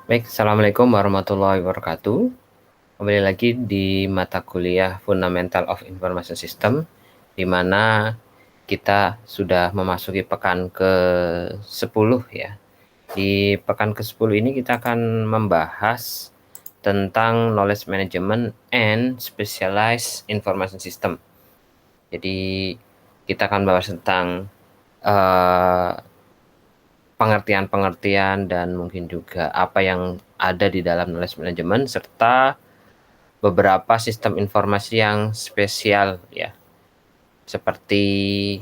Baik, Assalamualaikum warahmatullahi wabarakatuh. Kembali lagi di mata kuliah Fundamental of Information System, di mana kita sudah memasuki pekan ke-10 ya. Di pekan ke-10 ini kita akan membahas tentang knowledge management and specialized information system. Jadi kita akan bahas tentang uh, pengertian-pengertian dan mungkin juga apa yang ada di dalam knowledge management serta beberapa sistem informasi yang spesial ya, seperti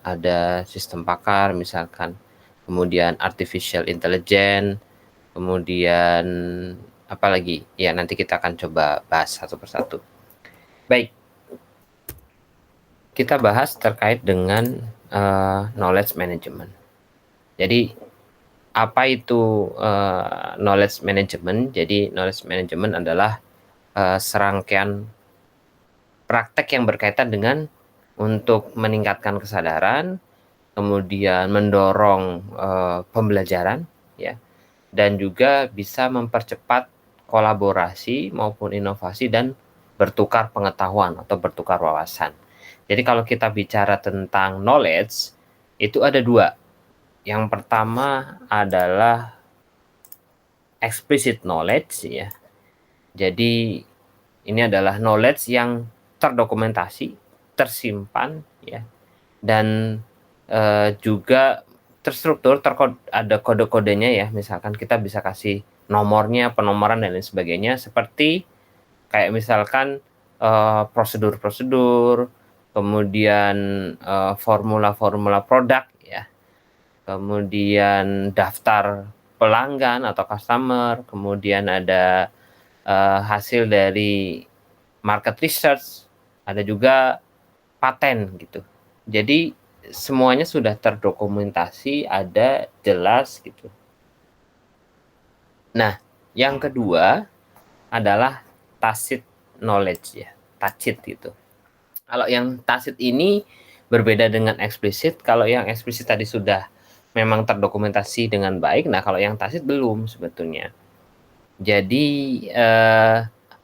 ada sistem pakar misalkan, kemudian artificial intelligence, kemudian apa lagi ya, nanti kita akan coba bahas satu persatu. Baik, kita bahas terkait dengan knowledge management. Jadi apa itu knowledge management? Jadi knowledge management adalah serangkaian praktek yang berkaitan dengan untuk meningkatkan kesadaran, kemudian mendorong pembelajaran, ya, dan juga bisa mempercepat kolaborasi maupun inovasi dan bertukar pengetahuan atau bertukar wawasan. Jadi kalau kita bicara tentang knowledge, itu ada dua. Yang pertama adalah explicit knowledge ya. Jadi ini adalah knowledge yang terdokumentasi, tersimpan ya, dan juga terstruktur, ada kode-kodenya ya. Misalkan kita bisa kasih nomornya, penomoran dan lain sebagainya, seperti kayak misalkan prosedur-prosedur, kemudian formula-formula produk ya, kemudian daftar pelanggan atau customer, kemudian ada hasil dari market research, ada juga paten gitu. Jadi semuanya sudah terdokumentasi, ada jelas gitu. Nah, yang kedua adalah tacit knowledge ya, tacit gitu. Kalau yang tacit ini berbeda dengan eksplisit. Kalau yang eksplisit tadi sudah memang terdokumentasi dengan baik, nah kalau yang tacit belum sebetulnya. Jadi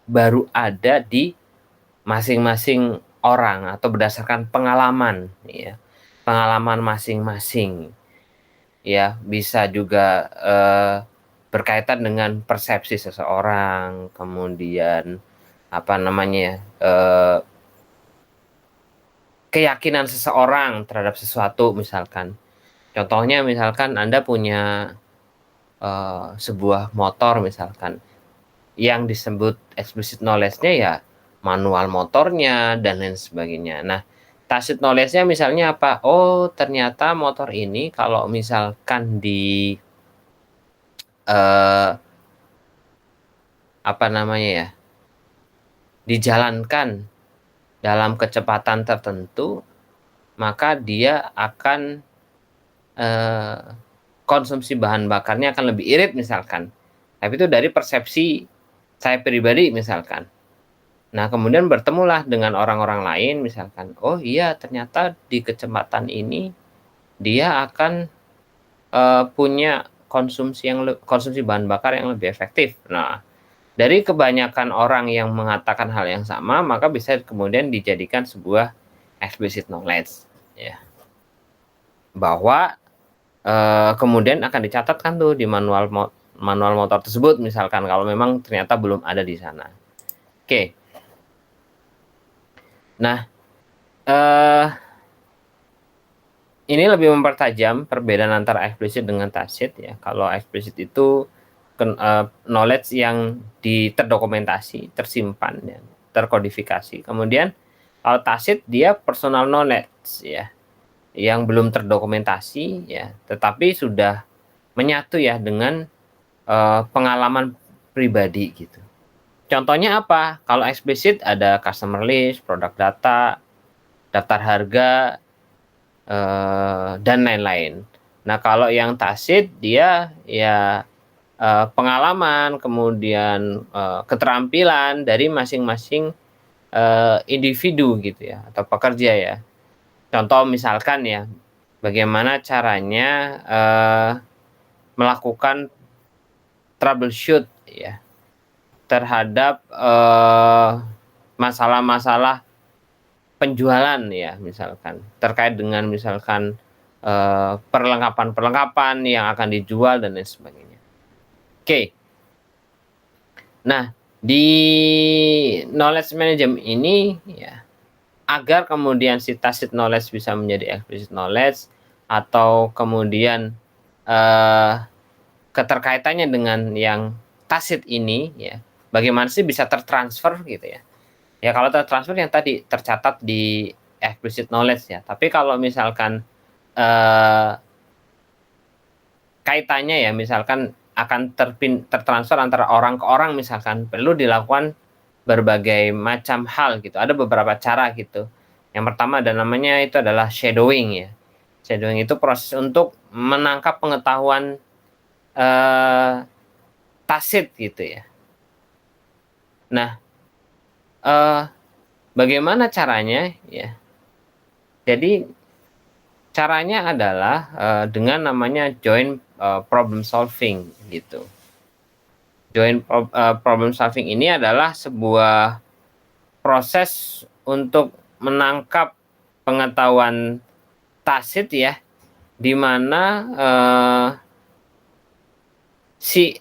baru ada di masing-masing orang atau berdasarkan pengalaman ya, pengalaman masing-masing ya, bisa juga berkaitan dengan persepsi seseorang, kemudian apa namanya ya, keyakinan seseorang terhadap sesuatu misalkan. Contohnya misalkan Anda punya sebuah motor misalkan, yang disebut explicit knowledge-nya ya manual motornya dan lain sebagainya. Nah, tacit knowledge-nya misalnya apa? Oh, ternyata motor ini kalau misalkan apa namanya ya, dijalankan dalam kecepatan tertentu, maka dia akan konsumsi bahan bakarnya akan lebih irit misalkan. Tapi itu dari persepsi saya pribadi misalkan. Nah, kemudian bertemulah dengan orang-orang lain misalkan, oh iya ternyata di kecepatan ini dia akan punya konsumsi bahan bakar yang lebih efektif. Nah, dari kebanyakan orang yang mengatakan hal yang sama, maka bisa kemudian dijadikan sebuah explicit knowledge ya. Bahwa kemudian akan dicatatkan tuh di manual motor tersebut misalkan, kalau memang ternyata belum ada di sana. Oke. Nah, ini lebih mempertajam perbedaan antara eksplisit dengan tacit ya. Kalau eksplisit itu knowledge yang terdokumentasi, tersimpan ya, terkodifikasi. Kemudian kalau tacit dia personal knowledge ya, yang belum terdokumentasi ya, tetapi sudah menyatu ya dengan pengalaman pribadi gitu. Contohnya apa? Kalau eksplisit ada customer list, produk data, daftar harga, dan lain-lain. Nah, kalau yang tacit dia ya pengalaman, kemudian keterampilan dari masing-masing individu gitu ya, atau pekerja ya. Contoh misalkan ya, bagaimana caranya melakukan troubleshoot ya terhadap masalah-masalah penjualan ya misalkan, terkait dengan misalkan, perlengkapan-perlengkapan yang akan dijual dan lain sebagainya. Oke. Nah, di knowledge management ini ya, agar kemudian si tacit knowledge bisa menjadi explicit knowledge atau kemudian, eee, keterkaitannya dengan yang tacit ini ya, bagaimana sih bisa tertransfer gitu ya. Ya kalau tertransfer yang tadi, tercatat di explicit knowledge ya. Tapi kalau misalkan, eee, kaitannya ya misalkan akan tertransfer antara orang ke orang misalkan, perlu dilakukan berbagai macam hal gitu, ada beberapa cara gitu. Yang pertama ada namanya itu adalah shadowing ya. Shadowing itu proses untuk menangkap pengetahuan, eee, tacit gitu ya. Nah, eee, bagaimana caranya ya, jadi caranya adalah, dengan namanya joint, problem solving gitu. Problem solving ini adalah sebuah proses untuk menangkap pengetahuan tacit ya, di mana, si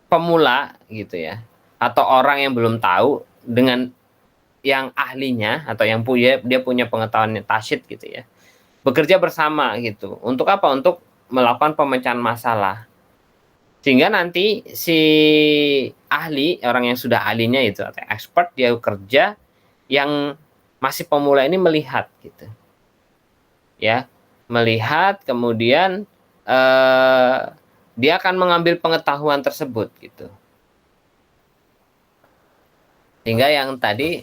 pemula gitu ya, atau orang yang belum tahu dengan yang ahlinya atau yang dia punya pengetahuan yang tacit gitu ya, bekerja bersama gitu. Untuk apa? Untuk melakukan pemecahan masalah. Sehingga nanti si ahli, orang yang sudah ahlinya itu atau expert dia kerja, yang masih pemula ini melihat gitu, ya. Melihat kemudian, eee, dia akan mengambil pengetahuan tersebut gitu. Sehingga yang tadi,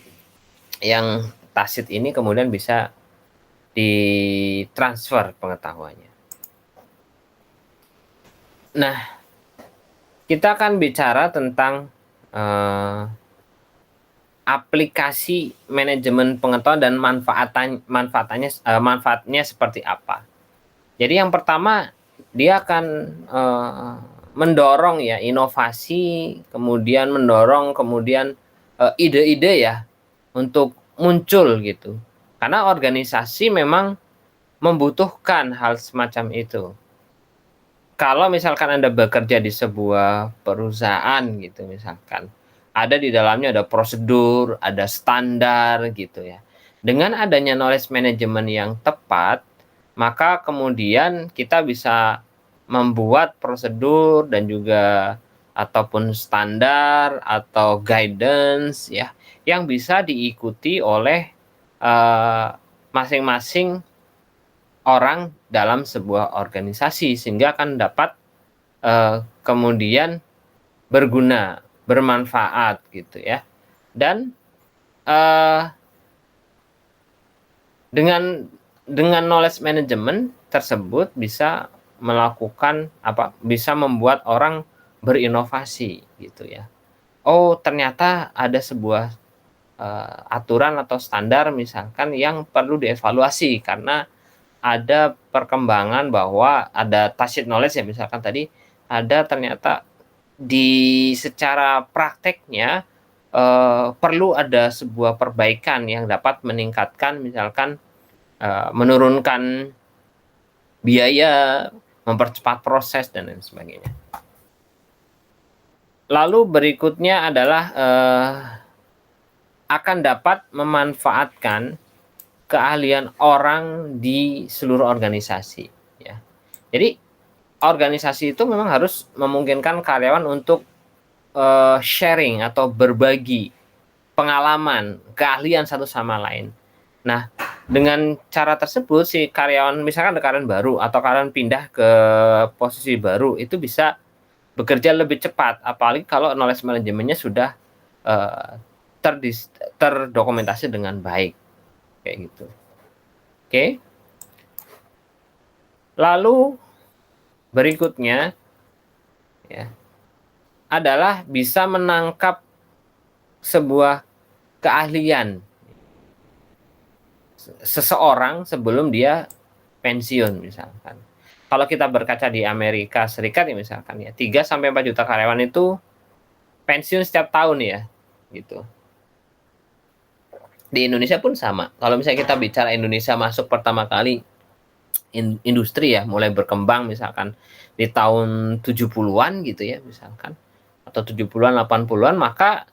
yang tacit ini kemudian bisa ditransfer pengetahuannya. Nah, kita akan bicara tentang, eee, aplikasi manajemen pengetahuan dan manfaatnya seperti apa. Jadi yang pertama, dia akan, mendorong ya inovasi, kemudian ide-ide ya, untuk muncul gitu. Karena organisasi memang membutuhkan hal semacam itu. Kalau misalkan Anda bekerja di sebuah perusahaan gitu misalkan, ada di dalamnya ada prosedur, ada standar gitu ya. Dengan adanya knowledge management yang tepat, maka kemudian kita bisa membuat prosedur dan juga ataupun standar atau guidance ya, yang bisa diikuti oleh, masing-masing orang dalam sebuah organisasi sehingga akan dapat, kemudian berguna, bermanfaat gitu ya. Dan, eee, dengan knowledge management tersebut bisa melakukan bisa membuat orang berinovasi gitu ya. Oh ternyata ada sebuah, aturan atau standar misalkan yang perlu dievaluasi karena ada perkembangan bahwa ada tacit knowledge ya misalkan tadi, ada ternyata secara prakteknya, perlu ada sebuah perbaikan yang dapat meningkatkan misalkan, menurunkan biaya, mempercepat proses dan lain sebagainya. Lalu berikutnya adalah, akan dapat memanfaatkan keahlian orang di seluruh organisasi ya. Jadi organisasi itu memang harus memungkinkan karyawan untuk, sharing atau berbagi pengalaman, keahlian satu sama lain. Nah, dengan cara tersebut si karyawan misalkan ada karyawan baru atau karyawan pindah ke posisi baru, itu bisa bekerja lebih cepat, apalagi kalau knowledge manajemennya sudah, eee, terdokumentasi dengan baik, kayak gitu. Oke. Lalu berikutnya ya, adalah bisa menangkap sebuah keahlian seseorang sebelum dia pensiun misalkan. kalau kita berkaca di Amerika Serikat ya misalkan ya, 3 sampai 4 juta karyawan itu pensiun setiap tahun ya, gitu. Di Indonesia pun sama. Kalau misalnya kita bicara Indonesia masuk pertama kali industri ya, mulai berkembang misalkan di tahun 70-an gitu ya misalkan, atau 70-an, 80-an, maka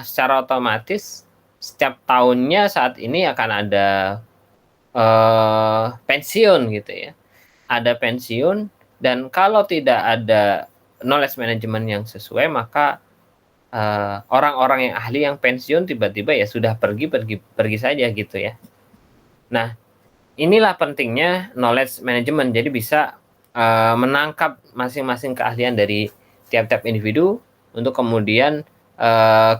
secara otomatis setiap tahunnya saat ini akan ada pensiun gitu ya. Ada pensiun, dan kalau tidak ada knowledge management yang sesuai, maka orang-orang yang ahli yang pensiun tiba-tiba ya sudah pergi saja gitu ya. Nah, inilah pentingnya knowledge management. Jadi bisa menangkap masing-masing keahlian dari tiap-tiap individu untuk kemudian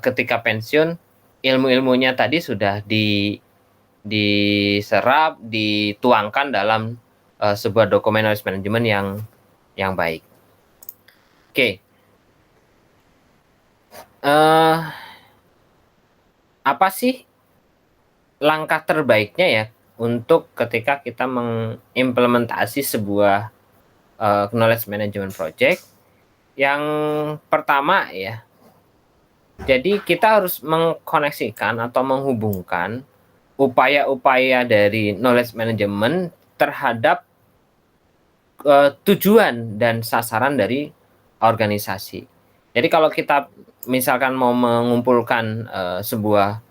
ketika pensiun ilmu-ilmunya tadi sudah diserap, dituangkan dalam sebuah dokumen knowledge management yang baik. Oke. Apa sih langkah terbaiknya ya untuk ketika kita mengimplementasi sebuah knowledge management project? Yang pertama ya, jadi kita harus mengkoneksikan atau menghubungkan upaya-upaya dari knowledge management terhadap tujuan dan sasaran dari organisasi. Jadi kalau kita misalkan mau mengumpulkan sebuah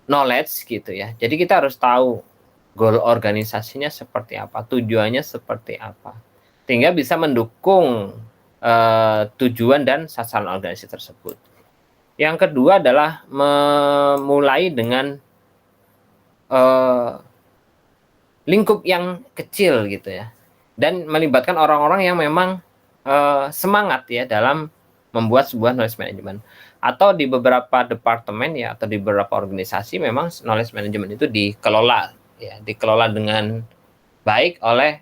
knowledge gitu ya, jadi kita harus tahu goal organisasinya seperti apa, tujuannya seperti apa, sehingga bisa mendukung tujuan dan sasaran organisasi tersebut. Yang kedua adalah memulai dengan lingkup yang kecil gitu ya, dan melibatkan orang-orang yang memang semangat ya dalam membuat sebuah knowledge management. Atau di beberapa departemen ya, atau di beberapa organisasi memang knowledge management itu dikelola dengan baik oleh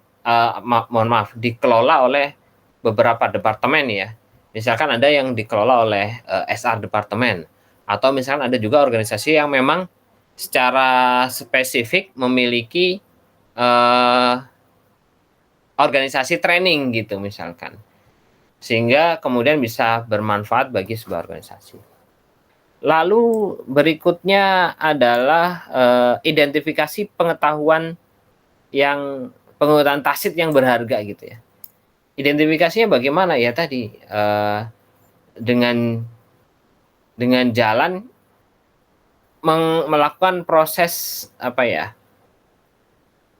dikelola oleh beberapa departemen ya. Misalkan ada yang dikelola oleh SR departemen, atau misalkan ada juga organisasi yang memang secara spesifik memiliki organisasi training gitu misalkan, sehingga kemudian bisa bermanfaat bagi sebuah organisasi. Lalu berikutnya adalah identifikasi pengetahuan tacit yang berharga gitu ya. Identifikasinya bagaimana ya tadi, dengan jalan melakukan proses apa ya,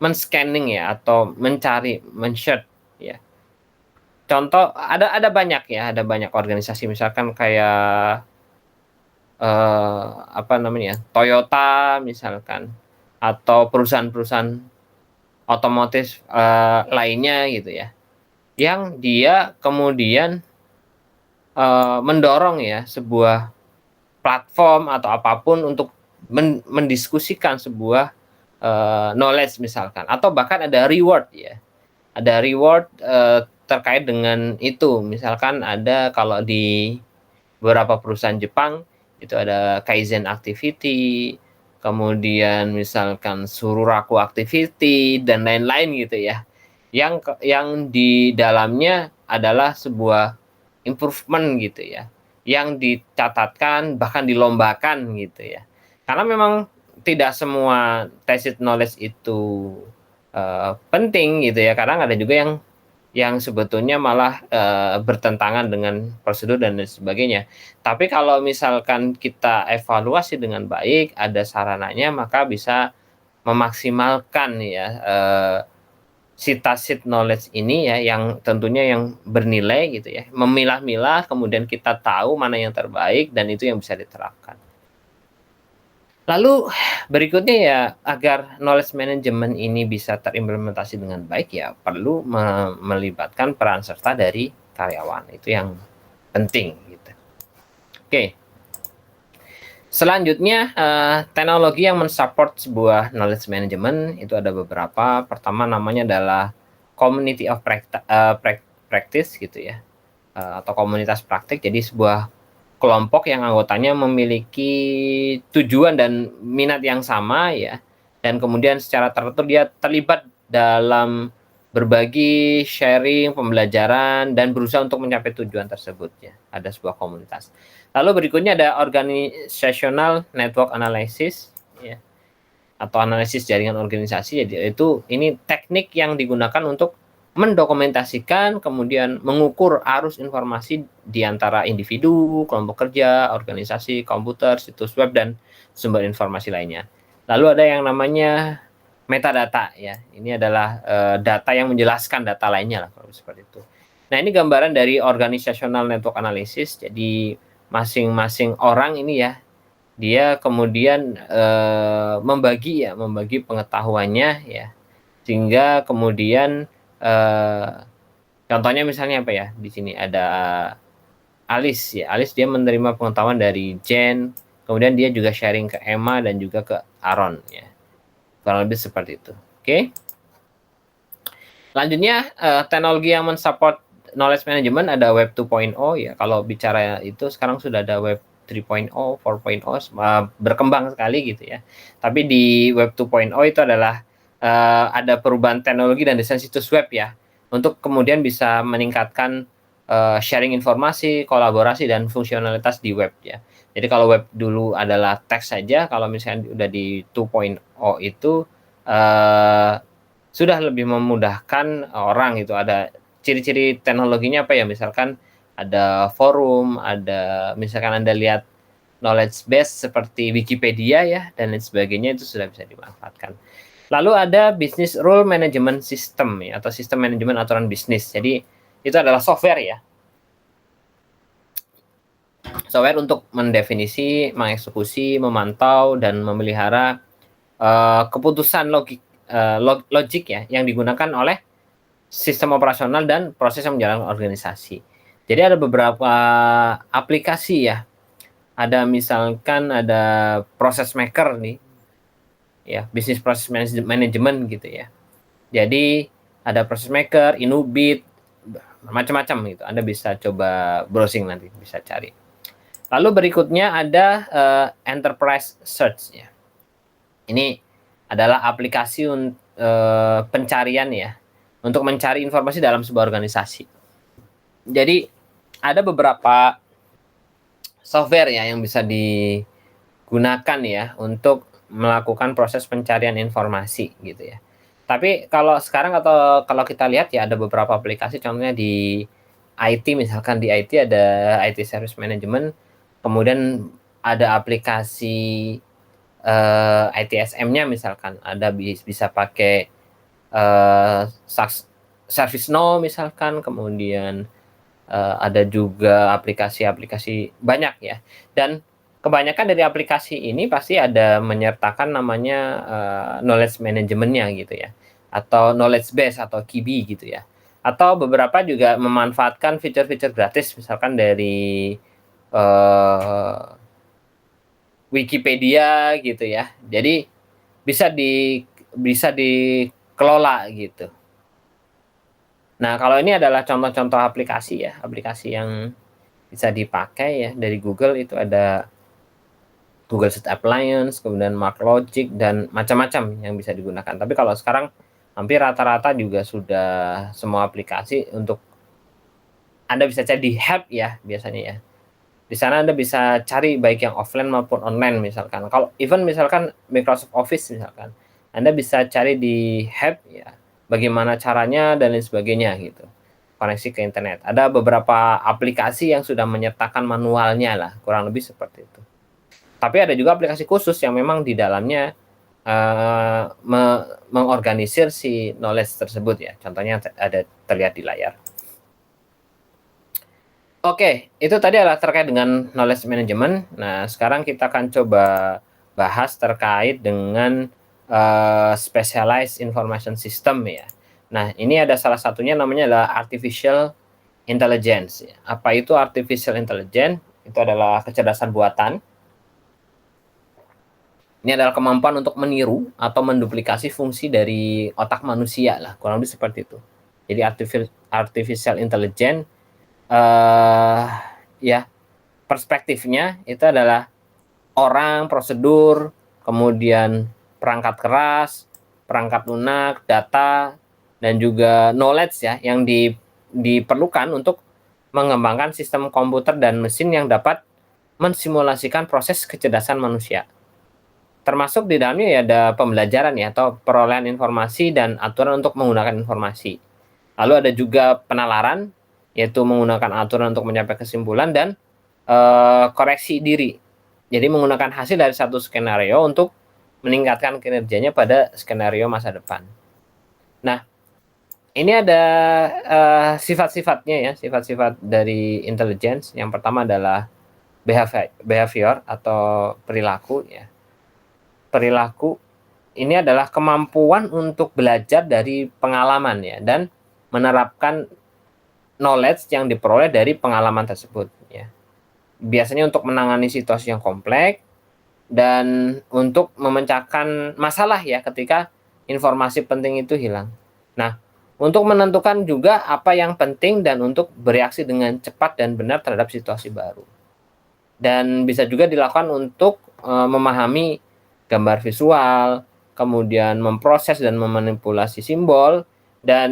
men-scanning ya, atau mencari, men-search ya. Contoh ada banyak ya, ada banyak organisasi misalkan kayak apa namanya, Toyota misalkan, atau perusahaan-perusahaan otomotif lainnya gitu ya, yang dia kemudian mendorong ya sebuah platform atau apapun untuk mendiskusikan sebuah knowledge misalkan, atau bahkan ada reward ya. Ada reward terkait dengan itu. Misalkan ada kalau di beberapa perusahaan Jepang itu ada Kaizen activity, kemudian misalkan Sururaku activity dan lain-lain gitu ya. Yang di dalamnya adalah sebuah improvement gitu ya, yang dicatatkan bahkan dilombakan gitu ya. Karena memang tidak semua tacit knowledge itu penting gitu ya, kadang ada juga yang sebetulnya malah bertentangan dengan prosedur dan lain sebagainya. Tapi kalau misalkan kita evaluasi dengan baik, ada sarananya, maka bisa memaksimalkan ya si tacit knowledge ini ya, yang tentunya yang bernilai gitu ya. Memilah-milah, kemudian kita tahu mana yang terbaik dan itu yang bisa diterapkan. Lalu berikutnya ya, agar knowledge management ini bisa terimplementasi dengan baik ya perlu melibatkan peran serta dari karyawan, itu yang penting gitu. Oke. Selanjutnya teknologi yang mensupport sebuah knowledge management itu ada beberapa. Pertama namanya adalah community of practice gitu ya, atau komunitas praktik. Jadi sebuah kelompok yang anggotanya memiliki tujuan dan minat yang sama ya, dan kemudian secara tertentu dia terlibat dalam berbagi, sharing, pembelajaran, dan berusaha untuk mencapai tujuan tersebut ya, ada sebuah komunitas. Lalu berikutnya ada organizational network analysis ya, atau analisis jaringan organisasi, yaitu ini teknik yang digunakan untuk mendokumentasikan, kemudian mengukur arus informasi di antara individu, kelompok kerja, organisasi, komputer, situs web, dan sumber informasi lainnya. Lalu ada yang namanya metadata ya. Ini adalah data yang menjelaskan data lainnya lah kalau seperti itu. Nah, ini gambaran dari organizational network analysis. Jadi masing-masing orang ini ya, dia kemudian membagi pengetahuannya ya, sehingga kemudian contohnya misalnya apa ya, di sini ada Alice ya, Alice dia menerima pengetahuan dari Jen, kemudian dia juga sharing ke Emma dan juga ke Aaron ya, kurang lebih seperti itu. Oke. Selanjutnya teknologi yang mensupport knowledge management ada Web 2.0 ya. Kalau bicara itu sekarang sudah ada Web 3.0, 4.0 berkembang sekali gitu ya. Tapi di Web 2.0 itu adalah ada perubahan teknologi dan desain situs web ya, untuk kemudian bisa meningkatkan sharing informasi, kolaborasi, dan fungsionalitas di web ya. Jadi kalau web dulu adalah teks saja, kalau misalnya udah di 2.0 itu sudah lebih memudahkan orang gitu. Ada ciri-ciri teknologinya apa ya, misalkan ada forum, ada misalkan Anda lihat knowledge base seperti Wikipedia ya, dan lain sebagainya, itu sudah bisa dimanfaatkan. Lalu ada business rule management system ya, atau sistem manajemen aturan bisnis. Jadi itu adalah software ya. Software untuk mendefinisi, mengeksekusi, memantau, dan memelihara keputusan logik ya, yang digunakan oleh sistem operasional dan proses yang menjalankan organisasi. Jadi ada beberapa aplikasi ya. Ada misalkan ada process maker nih, ya, business process management gitu ya. Jadi ada process maker, Inubit, macam-macam gitu. Anda bisa coba browsing nanti, bisa cari. Lalu berikutnya ada enterprise search ya. Ini adalah aplikasi pencarian ya, untuk mencari informasi dalam sebuah organisasi. Jadi ada beberapa software ya yang bisa digunakan ya untuk melakukan proses pencarian informasi gitu ya. Tapi kalau sekarang atau kalau kita lihat ya, ada beberapa aplikasi, contohnya di IT, misalkan di IT ada IT Service Management, kemudian ada aplikasi ITSM-nya misalkan, ada bisa pakai ServiceNow misalkan, kemudian ada juga aplikasi-aplikasi banyak ya. Dan kebanyakan dari aplikasi ini pasti ada menyertakan namanya knowledge management-nya gitu ya, atau knowledge base atau KIBI gitu ya. Atau beberapa juga memanfaatkan fitur-fitur gratis, misalkan dari Wikipedia gitu ya. Jadi bisa dikelola gitu. Nah, kalau ini adalah contoh-contoh aplikasi ya, aplikasi yang bisa dipakai ya dari Google. Itu ada Google Sheet Appliance, kemudian MarkLogic, dan macam-macam yang bisa digunakan. Tapi kalau sekarang hampir rata-rata juga sudah semua aplikasi untuk Anda bisa cari di Help ya biasanya ya. Di sana Anda bisa cari baik yang offline maupun online misalkan. Kalau even misalkan Microsoft Office misalkan, Anda bisa cari di Help ya, bagaimana caranya dan lain sebagainya gitu. Koneksi ke internet. Ada beberapa aplikasi yang sudah menyertakan manualnya lah, kurang lebih seperti itu. Tapi ada juga aplikasi khusus yang memang di dalamnya mengorganisir si knowledge tersebut ya. Contohnya ada terlihat di layar. Oke, itu tadi adalah terkait dengan knowledge management. Nah, sekarang kita akan coba bahas terkait dengan specialized information system ya. Nah, ini ada salah satunya namanya adalah artificial intelligence. Apa itu artificial intelligence? Itu adalah kecerdasan buatan. Ini adalah kemampuan untuk meniru atau menduplikasi fungsi dari otak manusia lah, kurang lebih seperti itu. Jadi artificial intelligence ya, perspektifnya itu adalah orang, prosedur, kemudian perangkat keras, perangkat lunak, data, dan juga knowledge ya yang diperlukan untuk mengembangkan sistem komputer dan mesin yang dapat mensimulasikan proses kecerdasan manusia. Termasuk di dalamnya ya ada pembelajaran ya atau perolehan informasi dan aturan untuk menggunakan informasi. Lalu ada juga penalaran, yaitu menggunakan aturan untuk mencapai kesimpulan dan koreksi diri. Jadi menggunakan hasil dari satu skenario untuk meningkatkan kinerjanya pada skenario masa depan. Nah, ini ada sifat-sifatnya ya, sifat-sifat dari intelligence. Yang pertama adalah behavior atau perilaku ya. Perilaku ini adalah kemampuan untuk belajar dari pengalaman ya dan menerapkan knowledge yang diperoleh dari pengalaman tersebut ya. Biasanya untuk menangani situasi yang kompleks dan untuk memecahkan masalah ya ketika informasi penting itu hilang. Nah, untuk menentukan juga apa yang penting dan untuk bereaksi dengan cepat dan benar terhadap situasi baru. Dan bisa juga dilakukan untuk memahami gambar visual, kemudian memproses dan memanipulasi simbol, dan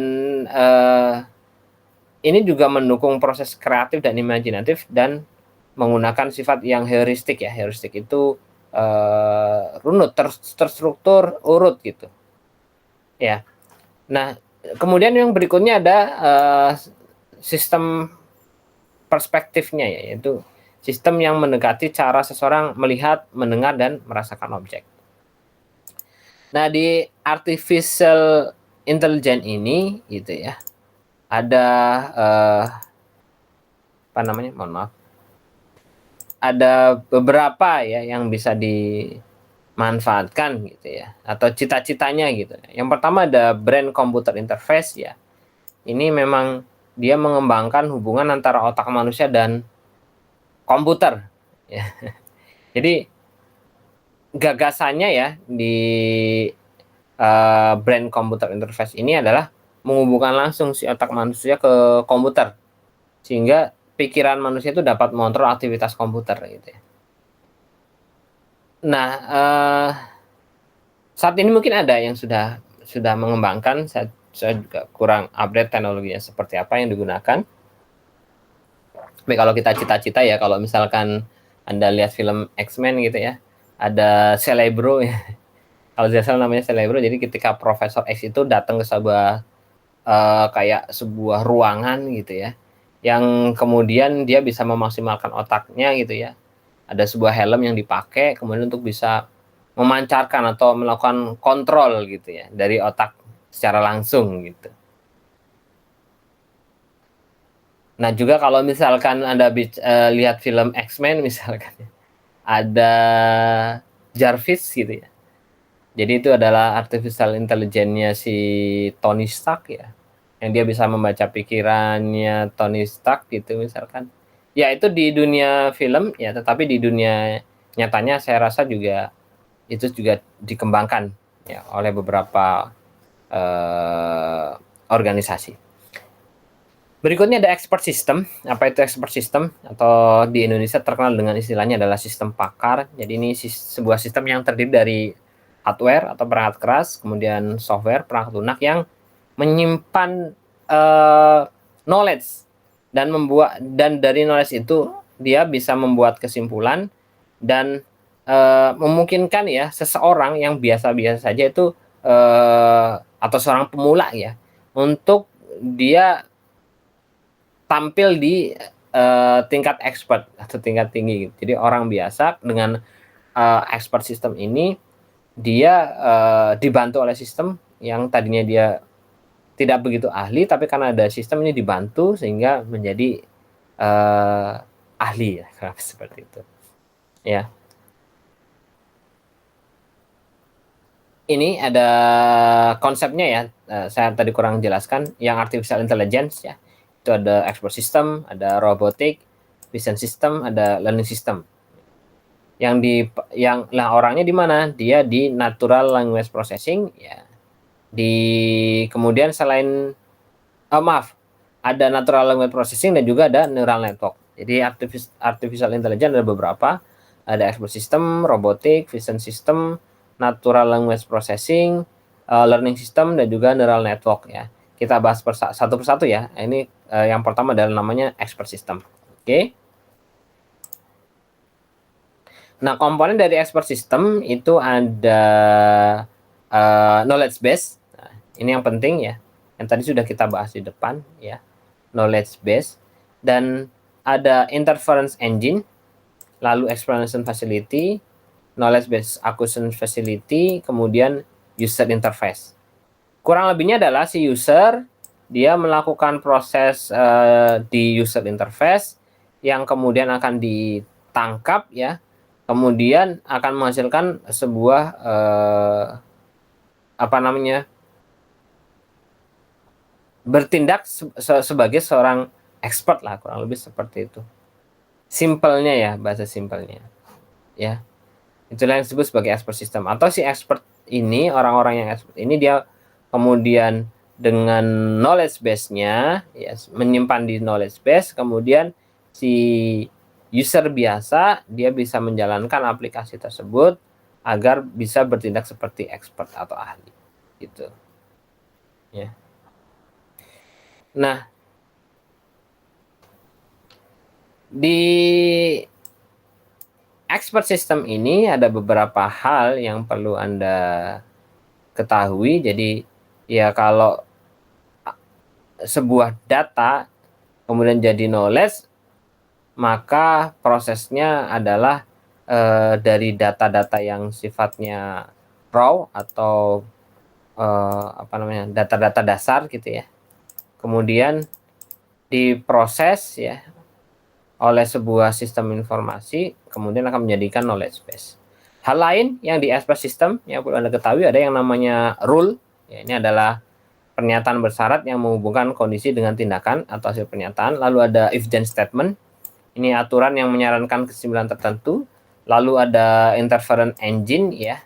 ini juga mendukung proses kreatif dan imajinatif dan menggunakan sifat yang heuristik ya. Heuristik itu runut, terstruktur, urut gitu. Ya. Nah, kemudian yang berikutnya ada sistem perspektifnya ya, yaitu sistem yang mendekati cara seseorang melihat, mendengar, dan merasakan objek. Nah, di artificial intelligence ini gitu ya, ada apa namanya? Mohon maaf. Ada beberapa ya yang bisa dimanfaatkan gitu ya, atau cita-citanya gitu. Yang pertama ada brain computer interface ya. Ini memang dia mengembangkan hubungan antara otak manusia dan komputer ya. Jadi gagasannya ya di brain computer interface ini adalah menghubungkan langsung si otak manusia ke komputer sehingga pikiran manusia itu dapat mengontrol aktivitas komputer gitu ya. Nah, saat ini mungkin ada yang sudah mengembangkan, saya juga kurang update teknologinya seperti apa yang digunakan. Tapi kalau kita cita-cita ya, kalau misalkan Anda lihat film X-Men gitu ya, ada Cerebro ya. Kalau tidak salah namanya Cerebro. Jadi ketika Profesor X itu datang ke sebuah kayak sebuah ruangan gitu ya, yang kemudian dia bisa memaksimalkan otaknya gitu ya. Ada sebuah helm yang dipakai kemudian untuk bisa memancarkan atau melakukan kontrol gitu ya dari otak secara langsung gitu. Nah, juga kalau misalkan Anda lihat film X-Men misalkan, ada Jarvis gitu ya. Jadi itu adalah artificial intelligence-nya si Tony Stark ya, yang dia bisa membaca pikirannya Tony Stark gitu misalkan. Ya itu di dunia film ya, tetapi di dunia nyatanya saya rasa juga itu juga dikembangkan ya oleh beberapa organisasi. Berikutnya ada expert system. Apa itu expert system? Atau di Indonesia terkenal dengan istilahnya adalah sistem pakar. Jadi ini sebuah sistem yang terdiri dari hardware atau perangkat keras, kemudian software, perangkat lunak yang menyimpan knowledge dan dari knowledge itu dia bisa membuat kesimpulan dan memungkinkan ya seseorang yang biasa-biasa saja itu atau seorang pemula ya untuk dia tampil di tingkat expert atau tingkat tinggi. Jadi orang biasa dengan expert system ini dia dibantu oleh sistem yang tadinya dia tidak begitu ahli, tapi karena ada sistem ini dibantu sehingga menjadi ahli ya, seperti itu. Ya. Ini ada konsepnya ya, saya tadi kurang jelaskan, yang artificial intelligence ya. Itu ada expert system, ada robotic, vision system, ada learning system. Orangnya di mana? Dia di natural language processing ya. Kemudian selain ada natural language processing dan juga ada neural network. Jadi artificial intelligence ada beberapa, ada expert system, robotic, vision system, natural language processing, learning system dan juga neural network ya. kita bahas satu persatu ya. Ini yang pertama adalah namanya expert system. Oke. Nah, komponen dari expert system itu ada knowledge base. Nah, ini yang penting ya. Yang tadi sudah kita bahas di depan ya. Knowledge base, dan ada inference engine, lalu explanation facility, knowledge base acquisition facility, kemudian user interface. Kurang lebihnya adalah si user dia melakukan proses di user interface yang kemudian akan ditangkap ya, kemudian akan menghasilkan sebuah bertindak sebagai seorang expert lah, kurang lebih seperti itu. Simpelnya ya, bahasa simpelnya ya. Itulah yang disebut sebagai expert system. Atau si expert ini, orang-orang yang expert ini dia kemudian dengan knowledge base-nya ya, menyimpan di knowledge base, kemudian si user biasa dia bisa menjalankan aplikasi tersebut agar bisa bertindak seperti expert atau ahli gitu ya. Nah, di expert system ini ada beberapa hal yang perlu Anda ketahui. Jadi ya, kalau sebuah data kemudian jadi knowledge, maka prosesnya adalah dari data-data yang sifatnya raw atau data-data dasar gitu ya, kemudian diproses ya oleh sebuah sistem informasi, kemudian akan menjadikan knowledge base. Hal lain yang di expert system yang perlu Anda ketahui ada yang namanya rule. Ya, ini adalah pernyataan bersyarat yang menghubungkan kondisi dengan tindakan atau hasil pernyataan. Lalu ada if then statement. Ini aturan yang menyarankan kesimpulan tertentu. Lalu ada inference engine ya.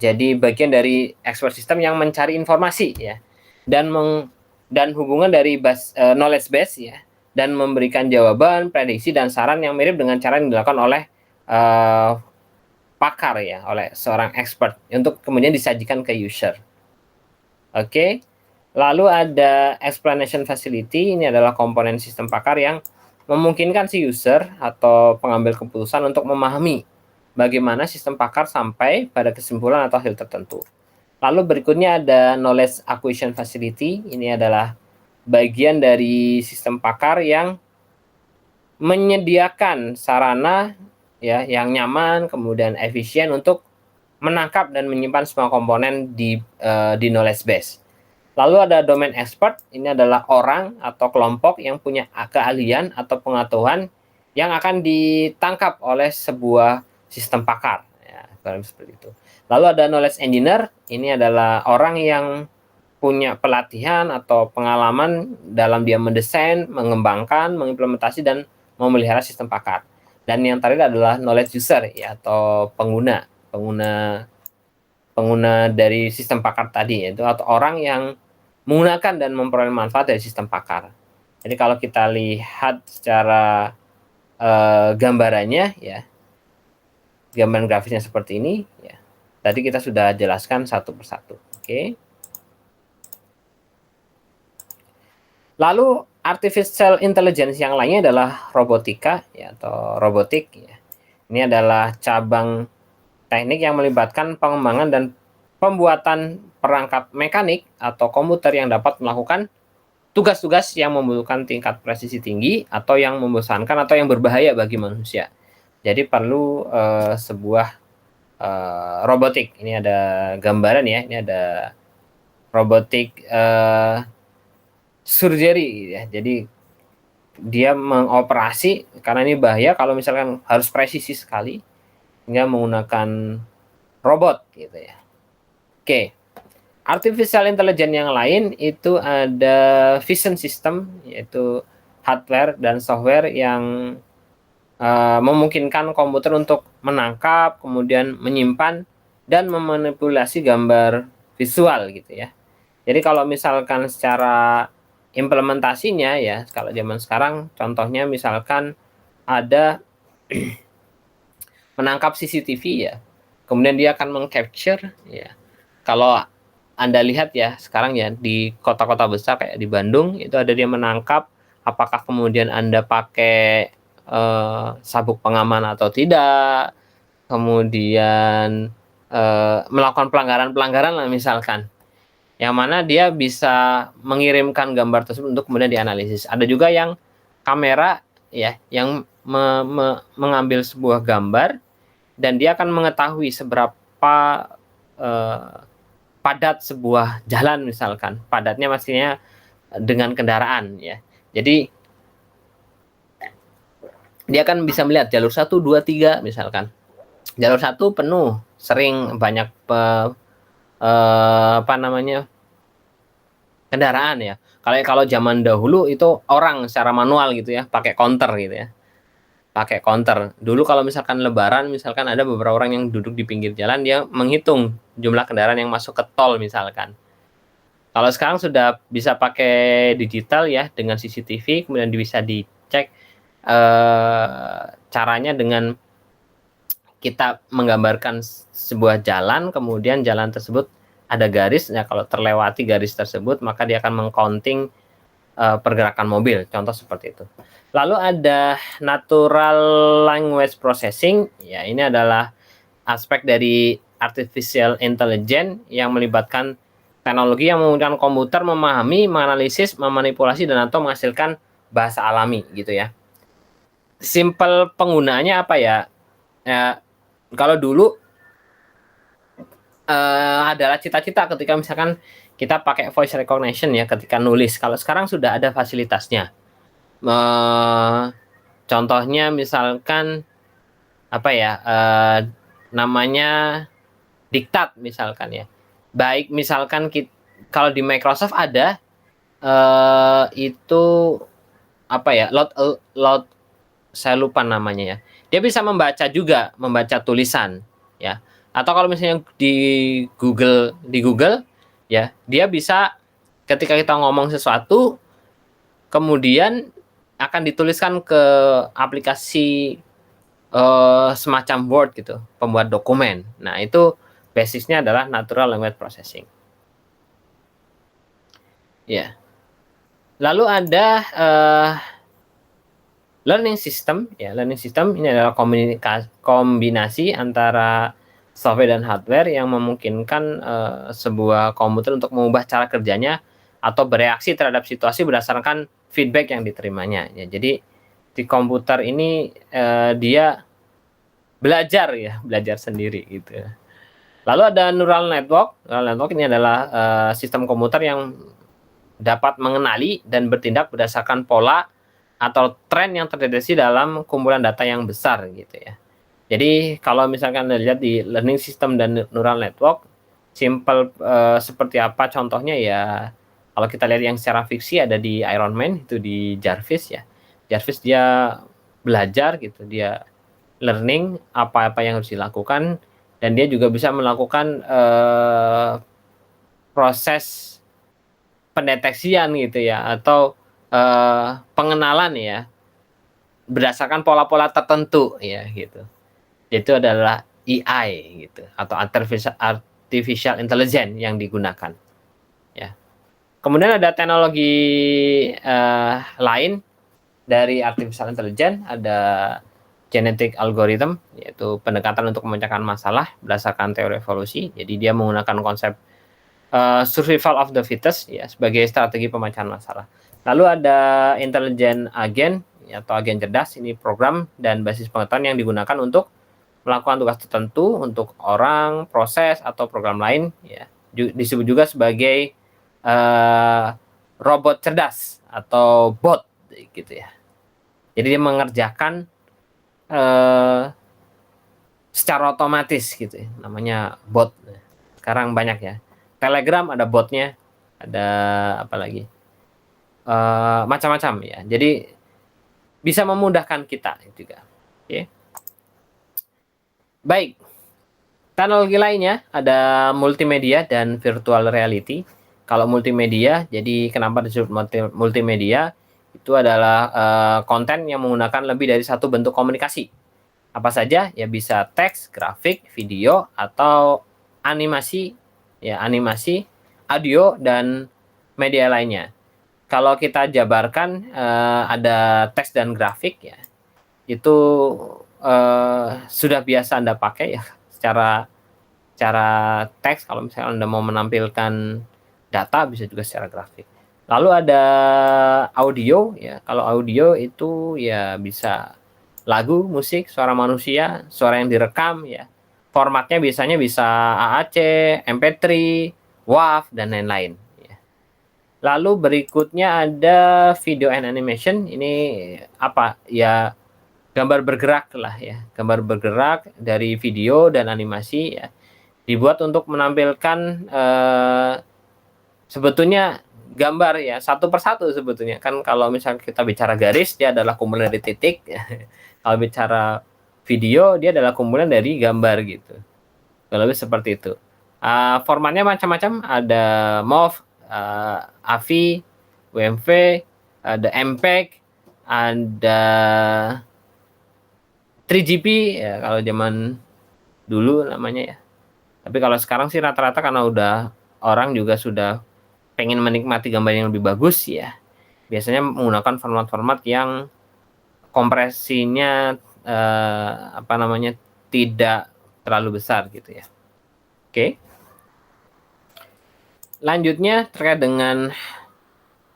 Jadi bagian dari expert system yang mencari informasi ya. Dan hubungan dari knowledge base ya, dan memberikan jawaban, prediksi, dan saran yang mirip dengan cara yang dilakukan oleh pakar ya, oleh seorang expert untuk kemudian disajikan ke user. Oke. Lalu ada explanation facility, ini adalah komponen sistem pakar yang memungkinkan si user atau pengambil keputusan untuk memahami bagaimana sistem pakar sampai pada kesimpulan atau hasil tertentu. Lalu berikutnya ada knowledge acquisition facility, ini adalah bagian dari sistem pakar yang menyediakan sarana ya yang nyaman kemudian efisien untuk menangkap dan menyimpan semua komponen di knowledge base. Lalu ada domain expert, ini adalah orang atau kelompok yang punya keahlian atau pengetahuan yang akan ditangkap oleh sebuah sistem pakar ya, seperti itu. Lalu ada knowledge engineer, ini adalah orang yang punya pelatihan atau pengalaman dalam dia mendesain, mengembangkan, mengimplementasi, dan memelihara sistem pakar. Dan yang terakhir adalah knowledge user ya, atau pengguna dari sistem pakar tadi, yaitu atau orang yang menggunakan dan memperoleh manfaat dari sistem pakar. Jadi kalau kita lihat secara gambarannya ya, gambaran grafisnya seperti ini ya. Tadi kita sudah jelaskan satu persatu. Oke. Lalu artificial intelligence yang lainnya adalah robotika ya, atau robotik ya. Ini adalah cabang teknik yang melibatkan pengembangan dan pembuatan perangkat mekanik atau komputer yang dapat melakukan tugas-tugas yang membutuhkan tingkat presisi tinggi atau yang membosankan atau yang berbahaya bagi manusia. Jadi perlu sebuah robotik. Ini ada gambaran ya. Ini ada robotik surgery ya. Jadi dia mengoperasi, karena ini bahaya kalau misalkan harus presisi sekali, hingga menggunakan robot gitu ya. Oke. Artificial intelligence yang lain itu ada vision system, yaitu hardware dan software yang memungkinkan komputer untuk menangkap, kemudian menyimpan dan memanipulasi gambar visual gitu ya. Jadi kalau misalkan secara implementasinya ya, kalau zaman sekarang contohnya misalkan ada menangkap CCTV ya, kemudian dia akan meng-capture ya, kalau Anda lihat ya sekarang ya di kota-kota besar kayak di Bandung itu ada dia menangkap apakah kemudian Anda pakai, sabuk pengaman atau tidak, kemudian, melakukan pelanggaran-pelanggaran lah misalkan, yang mana dia bisa mengirimkan gambar tersebut untuk kemudian dianalisis. Ada juga yang kamera ya, yang mengambil sebuah gambar dan dia akan mengetahui seberapa, eee, padat sebuah jalan misalkan, padatnya maksudnya dengan kendaraan ya. Jadi dia akan bisa melihat jalur 1, 2, 3 misalkan. Jalur 1 penuh, sering banyak apa namanya, kendaraan ya. Kalau zaman dahulu itu orang secara manual gitu ya, pakai counter gitu ya, pakai counter. Dulu kalau misalkan lebaran, misalkan ada beberapa orang yang duduk di pinggir jalan, dia menghitung jumlah kendaraan yang masuk ke tol misalkan. Kalau sekarang sudah bisa pakai digital ya, dengan CCTV, kemudian bisa dicek, caranya dengan kita menggambarkan sebuah jalan, kemudian jalan tersebut ada garis, ya kalau terlewati garis tersebut, maka dia akan meng-counting, pergerakan mobil, contoh seperti itu. Lalu ada natural language processing, ya ini adalah aspek dari artificial intelligence yang melibatkan teknologi yang memungkinkan komputer memahami, menganalisis, memanipulasi, dan atau menghasilkan bahasa alami gitu ya. Simpel penggunaannya apa ya? Kalau dulu adalah cita-cita ketika misalkan kita pakai voice recognition ya ketika nulis. Kalau sekarang sudah ada fasilitasnya. Contohnya misalkan apa ya, namanya diktat misalkan ya. Baik misalkan kalau di Microsoft ada, itu apa ya, loud saya lupa namanya ya. Dia bisa membaca juga, membaca tulisan ya. Atau kalau misalnya di Google ya, dia bisa ketika kita ngomong sesuatu kemudian akan dituliskan ke aplikasi semacam Word gitu, pembuat dokumen. Nah, itu basisnya adalah natural language processing. Ya. Lalu ada learning system, ya learning system ini adalah kombinasi antara software dan hardware yang memungkinkan sebuah komputer untuk mengubah cara kerjanya atau bereaksi terhadap situasi berdasarkan feedback yang diterimanya. Ya, jadi di komputer ini dia belajar ya, belajar sendiri gitu. Lalu ada neural network. Neural network ini adalah sistem komputer yang dapat mengenali dan bertindak berdasarkan pola atau tren yang terdeteksi dalam kumpulan data yang besar gitu ya. Jadi kalau misalkan Anda lihat di learning system dan neural network, simple seperti apa contohnya ya, kalau kita lihat yang secara fiksi ada di Iron Man, itu di Jarvis ya. Jarvis dia belajar gitu, dia learning apa-apa yang harus dilakukan dan dia juga bisa melakukan proses pendeteksian gitu ya atau pengenalan ya berdasarkan pola-pola tertentu ya gitu. Itu adalah AI gitu atau artificial intelligence yang digunakan ya. Kemudian ada teknologi lain dari artificial intelligence, ada genetic algorithm, yaitu pendekatan untuk memecahkan masalah berdasarkan teori evolusi. Jadi dia menggunakan konsep survival of the fittest ya sebagai strategi pemecahan masalah. Lalu ada intelligent agent atau agen cerdas, ini program dan basis pengetahuan yang digunakan untuk melakukan tugas tertentu untuk orang, proses atau program lain ya. Disebut juga sebagai robot cerdas atau bot gitu ya. Jadi dia mengerjakan secara otomatis gitu ya, namanya bot. Sekarang banyak ya. Telegram ada botnya, ada apa lagi? Macam-macam ya. Jadi bisa memudahkan kita juga. Oke. Baik. Teknologi lainnya ada multimedia dan virtual reality. Kalau multimedia, jadi kenapa disebut multimedia? Itu adalah konten yang menggunakan lebih dari satu bentuk komunikasi. Apa saja? Ya bisa teks, grafik, video, atau animasi. Ya, animasi audio dan media lainnya. Kalau kita jabarkan, ada teks dan grafik ya, itu, sudah biasa Anda pakai ya secara secara teks kalau misalnya Anda mau menampilkan data, bisa juga secara grafik. Lalu ada audio ya, kalau audio itu ya bisa lagu, musik, suara manusia, suara yang direkam ya. Formatnya biasanya bisa AAC, MP3, WAV, dan lain-lain ya. Lalu berikutnya ada video and animation, ini apa, ya gambar bergerak lah ya, gambar bergerak dari video dan animasi ya, dibuat untuk menampilkan, sebetulnya gambar ya, satu persatu sebetulnya. Kan kalau misalnya kita bicara garis, dia adalah kumpulan dari titik, kalau bicara video, dia adalah kumpulan dari gambar gitu. Kurang lebih seperti itu. Formatnya macam-macam, ada MOV, AVI, WMV, ada MPEG, ada 3GP ya kalau zaman dulu namanya ya. Tapi kalau sekarang sih rata-rata karena udah orang juga sudah pengen menikmati gambar yang lebih bagus ya, biasanya menggunakan format-format yang kompresinya, apa namanya, tidak terlalu besar gitu ya. Oke. Lanjutnya terkait dengan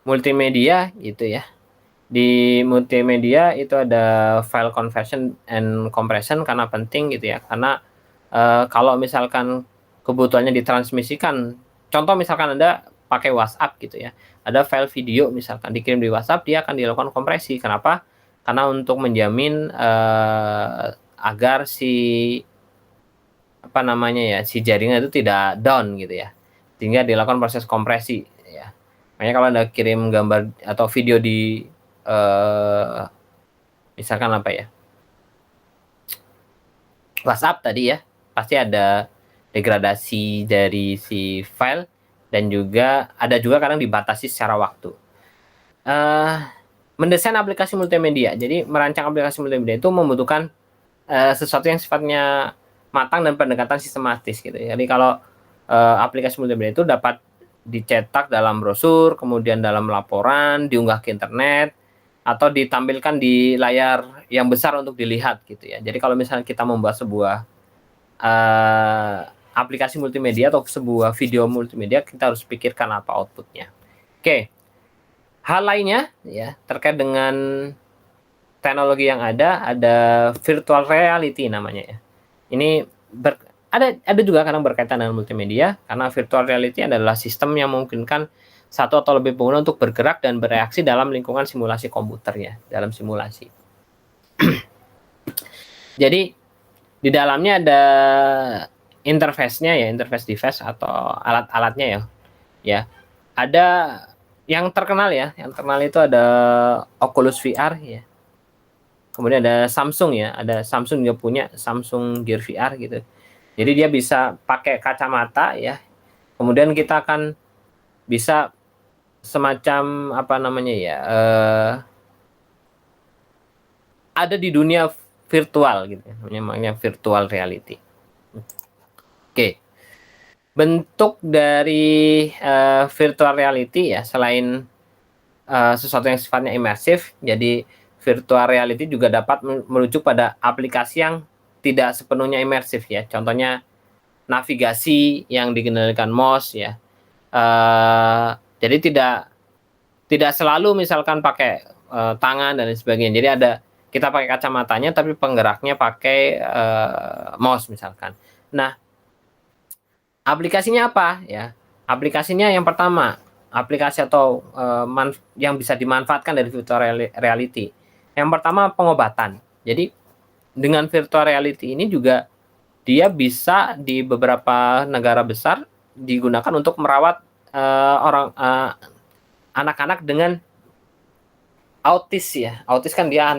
multimedia gitu ya. Di multimedia itu ada file conversion and compression karena penting gitu ya. Karena, kalau misalkan kebutuhannya ditransmisikan, contoh misalkan Anda pakai WhatsApp gitu ya, ada file video misalkan dikirim di WhatsApp, dia akan dilakukan kompresi. Kenapa? Karena untuk menjamin, agar si apa namanya ya, si jaringan itu tidak down gitu ya, sehingga dilakukan proses kompresi ya. Makanya kalau Anda kirim gambar atau video di, misalkan apa ya, WhatsApp tadi ya, pasti ada degradasi dari si file dan juga ada juga kadang dibatasi secara waktu. Eee, Mendesain aplikasi multimedia. Jadi merancang aplikasi multimedia itu membutuhkan, sesuatu yang sifatnya matang dan pendekatan sistematis gitu ya. Jadi kalau, aplikasi multimedia itu dapat dicetak dalam brosur, kemudian dalam laporan, diunggah ke internet, atau ditampilkan di layar yang besar untuk dilihat gitu ya. Jadi kalau misalnya kita membuat sebuah, eee, aplikasi multimedia atau sebuah video multimedia, kita harus pikirkan apa output-nya. Oke, hal lainnya ya terkait dengan teknologi yang ada virtual reality namanya ya. Ini ada juga kadang berkaitan dengan multimedia, karena virtual reality adalah sistem yang memungkinkan satu atau lebih pengguna untuk bergerak dan bereaksi dalam lingkungan simulasi komputer ya, dalam simulasi. Jadi di dalamnya ada interface-nya ya, interface device atau alat-alatnya ya. Ya. Ada yang terkenal ya, yang terkenal itu ada Oculus VR ya. Kemudian ada Samsung ya, ada Samsung juga punya Samsung Gear VR gitu. Jadi dia bisa pakai kacamata ya. Kemudian kita akan bisa semacam apa namanya ya, ada di dunia virtual gitu ya, namanya virtual reality. Oke. Bentuk dari, virtual reality ya selain, sesuatu yang sifatnya imersif, jadi virtual reality juga dapat merujuk pada aplikasi yang tidak sepenuhnya imersif ya. Contohnya navigasi yang dikendalikan mouse ya. Jadi tidak tidak selalu misalkan pakai, tangan dan lain sebagainya. Jadi ada kita pakai kacamatanya tapi penggeraknya pakai, mouse misalkan. Nah, aplikasinya apa ya? Aplikasinya yang pertama, aplikasi atau, yang bisa dimanfaatkan dari virtual reality. Yang pertama pengobatan. Jadi dengan virtual reality ini juga dia bisa di beberapa negara besar digunakan untuk merawat, anak-anak dengan autis ya. Autis kan dia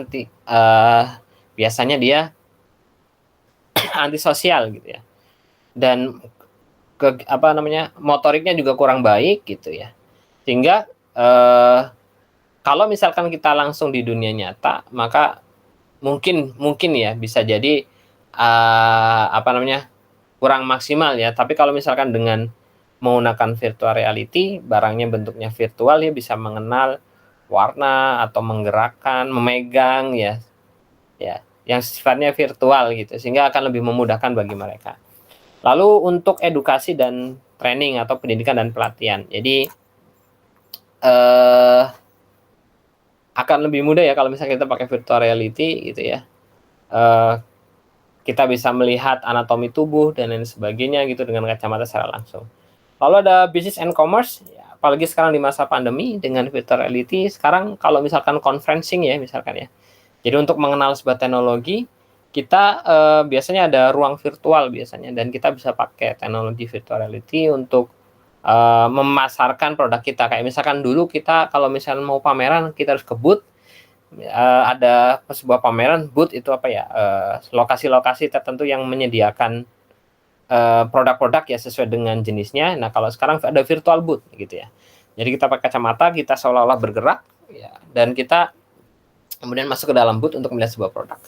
biasanya dia antisosial gitu ya. Dan apa namanya, motoriknya juga kurang baik gitu ya. Sehingga, kalau misalkan kita langsung di dunia nyata, maka mungkin ya bisa jadi, apa namanya, kurang maksimal ya. Tapi kalau misalkan dengan menggunakan virtual reality, barangnya bentuknya virtual, ya bisa mengenal warna atau menggerakkan, memegang ya, yang sifatnya virtual gitu, sehingga akan lebih memudahkan bagi mereka. Lalu untuk edukasi dan training atau pendidikan dan pelatihan. Jadi akan lebih mudah ya kalau misalnya kita pakai virtual reality gitu ya. Kita bisa melihat anatomi tubuh dan lain sebagainya gitu dengan kacamata secara langsung. Lalu ada business and commerce, ya, apalagi sekarang di masa pandemi dengan virtual reality. Sekarang kalau misalkan conferencing ya misalkan ya. Jadi untuk mengenal sebuah teknologi, kita biasanya ada ruang virtual biasanya, dan kita bisa pakai teknologi virtual reality untuk memasarkan produk kita. Kayak misalkan dulu kita kalau misalnya mau pameran, kita harus ke booth. Ada sebuah pameran, booth itu apa ya, lokasi-lokasi tertentu yang menyediakan produk-produk ya sesuai dengan jenisnya. Nah, kalau sekarang ada virtual booth gitu ya. Jadi kita pakai kacamata, kita seolah-olah bergerak ya, dan kita kemudian masuk ke dalam booth untuk melihat sebuah produk.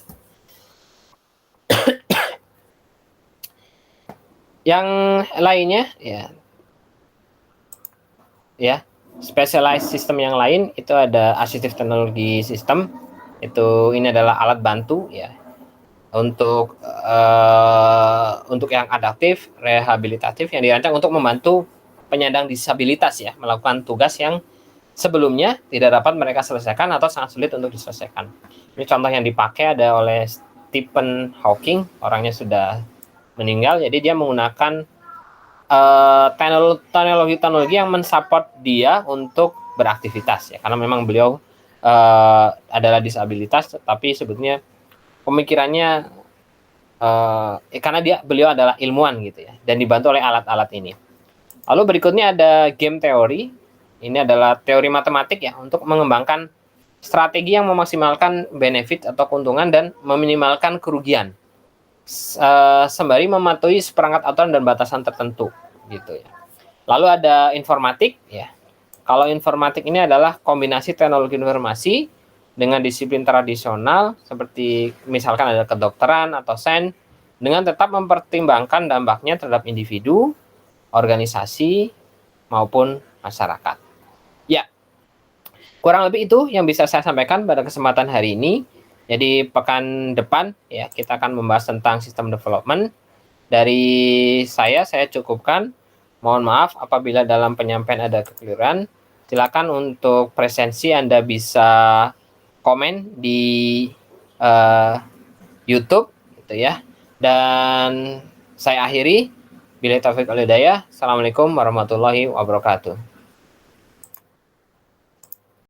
Yang lainnya ya specialized system yang lain itu ada assistive technology system. Itu ini adalah alat bantu ya untuk yang adaptif, rehabilitatif, yang dirancang untuk membantu penyandang disabilitas ya melakukan tugas yang sebelumnya tidak dapat mereka selesaikan atau sangat sulit untuk diselesaikan. Ini contoh yang dipakai ada oleh Stephen Hawking, orangnya sudah meninggal, jadi dia menggunakan teknologi yang mensupport dia untuk beraktivitas ya, karena memang beliau adalah disabilitas, tapi sebetulnya pemikirannya karena beliau adalah ilmuwan gitu ya, dan dibantu oleh alat-alat ini. Lalu berikutnya ada game teori. Ini adalah teori matematik ya untuk mengembangkan strategi yang memaksimalkan benefit atau keuntungan dan meminimalkan kerugian, sembari mematuhi seperangkat aturan dan batasan tertentu gitu ya. Lalu ada informatik ya. Kalau informatik ini adalah kombinasi teknologi informasi dengan disiplin tradisional seperti misalkan ada kedokteran atau sains, dengan tetap mempertimbangkan dampaknya terhadap individu, organisasi, maupun masyarakat. Ya, kurang lebih itu yang bisa saya sampaikan pada kesempatan hari ini. Jadi pekan depan ya kita akan membahas tentang sistem development. Dari saya cukupkan. Mohon maaf apabila dalam penyampaian ada kekeliruan. Silakan untuk presensi Anda bisa komen di YouTube gitu ya. Dan saya akhiri. Billahi taufiq wal hidayah. Assalamualaikum warahmatullahi wabarakatuh.